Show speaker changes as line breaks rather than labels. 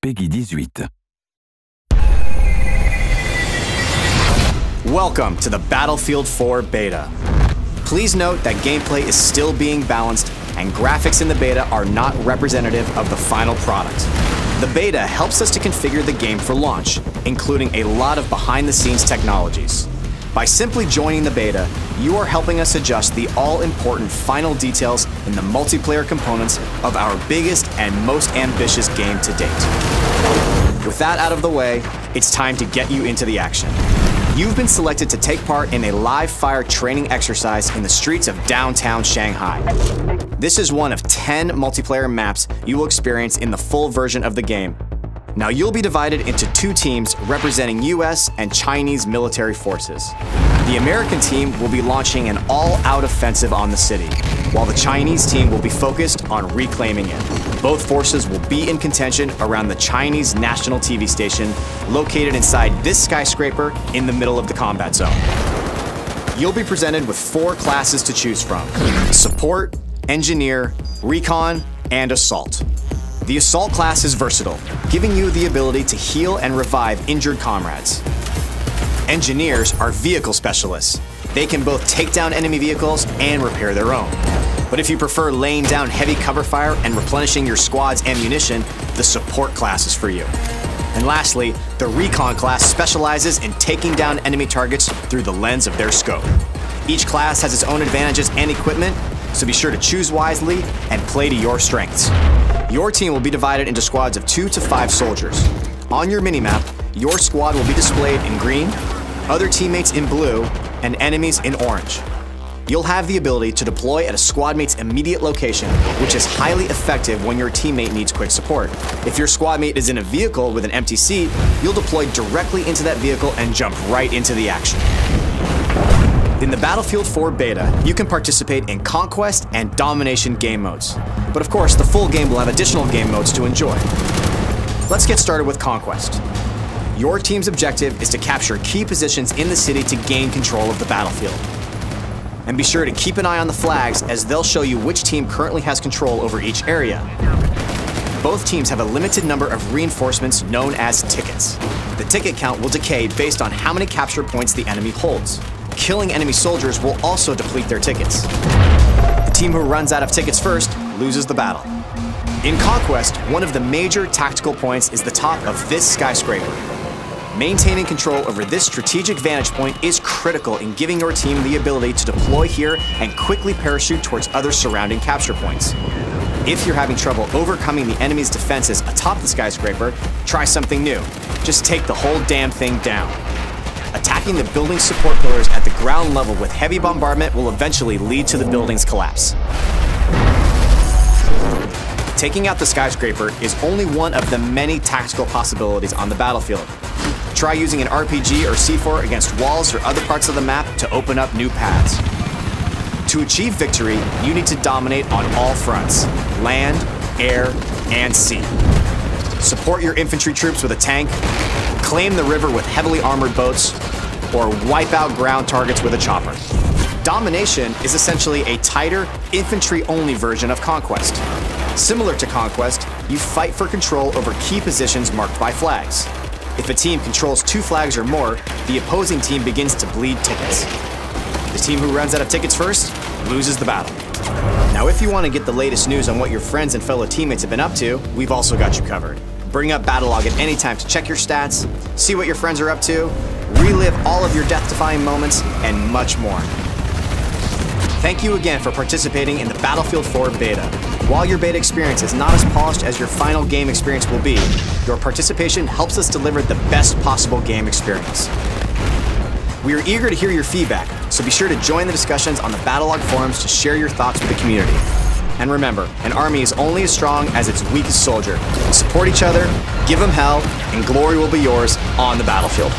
Peggy 18.
Welcome to the Battlefield 4 Beta. Please note that gameplay is still being balanced and graphics in the beta are not representative of the final product. The beta helps us to configure the game for launch, including a lot of behind-the-scenes technologies. By simply joining the beta, you are helping us adjust the all-important final details in the multiplayer components of our biggest and most ambitious game to date. With that out of the way, it's time to get you into the action. You've been selected to take part in a live-fire training exercise in the streets of downtown Shanghai. This is one of 10 multiplayer maps you will experience in the full version of the game. Now you'll be divided into two teams representing US and Chinese military forces. The American team will be launching an all-out offensive on the city, while the Chinese team will be focused on reclaiming it. Both forces will be in contention around the Chinese national TV station located inside this skyscraper in the middle of the combat zone. You'll be presented with 4 classes to choose from: Support, Engineer, Recon, and Assault. The Assault class is versatile, giving you the ability to heal and revive injured comrades. Engineers are vehicle specialists. They can both take down enemy vehicles and repair their own. But if you prefer laying down heavy cover fire and replenishing your squad's ammunition, the Support class is for you. And lastly, the Recon class specializes in taking down enemy targets through the lens of their scope. Each class has its own advantages and equipment, so be sure to choose wisely and play to your strengths. Your team will be divided into squads of 2 to 5 soldiers. On your minimap, your squad will be displayed in green, other teammates in blue, and enemies in orange. You'll have the ability to deploy at a squad mate's immediate location, which is highly effective when your teammate needs quick support. If your squad mate is in a vehicle with an empty seat, you'll deploy directly into that vehicle and jump right into the action. In the Battlefield 4 Beta, you can participate in Conquest and Domination game modes. But of course, the full game will have additional game modes to enjoy. Let's get started with Conquest. Your team's objective is to capture key positions in the city to gain control of the battlefield. And be sure to keep an eye on the flags, as they'll show you which team currently has control over each area. Both teams have a limited number of reinforcements known as tickets. The ticket count will decay based on how many capture points the enemy holds. Killing enemy soldiers will also deplete their tickets. The team who runs out of tickets first loses the battle. In Conquest, one of the major tactical points is the top of this skyscraper. Maintaining control over this strategic vantage point is critical in giving your team the ability to deploy here and quickly parachute towards other surrounding capture points. If you're having trouble overcoming the enemy's defenses atop the skyscraper, try something new. Just take the whole damn thing down. Attacking the building's support pillars at the ground level with heavy bombardment will eventually lead to the building's collapse. Taking out the skyscraper is only one of the many tactical possibilities on the battlefield. Try using an RPG or C4 against walls or other parts of the map to open up new paths. To achieve victory, you need to dominate on all fronts: land, air, and sea. Support your infantry troops with a tank, claim the river with heavily armored boats, or wipe out ground targets with a chopper. Domination is essentially a tighter, infantry-only version of Conquest. Similar to Conquest, you fight for control over key positions marked by flags. If a team controls 2 flags or more, the opposing team begins to bleed tickets. The team who runs out of tickets first loses the battle. Now, if you want to get the latest news on what your friends and fellow teammates have been up to, we've also got you covered. Bring up Battlelog at any time to check your stats, see what your friends are up to, relive all of your death-defying moments, and much more. Thank you again for participating in the Battlefield 4 Beta. While your beta experience is not as polished as your final game experience will be, your participation helps us deliver the best possible game experience. We are eager to hear your feedback, so be sure to join the discussions on the Battlelog forums to share your thoughts with the community. And remember, an army is only as strong as its weakest soldier. Support each other, give them hell, and glory will be yours on the battlefield.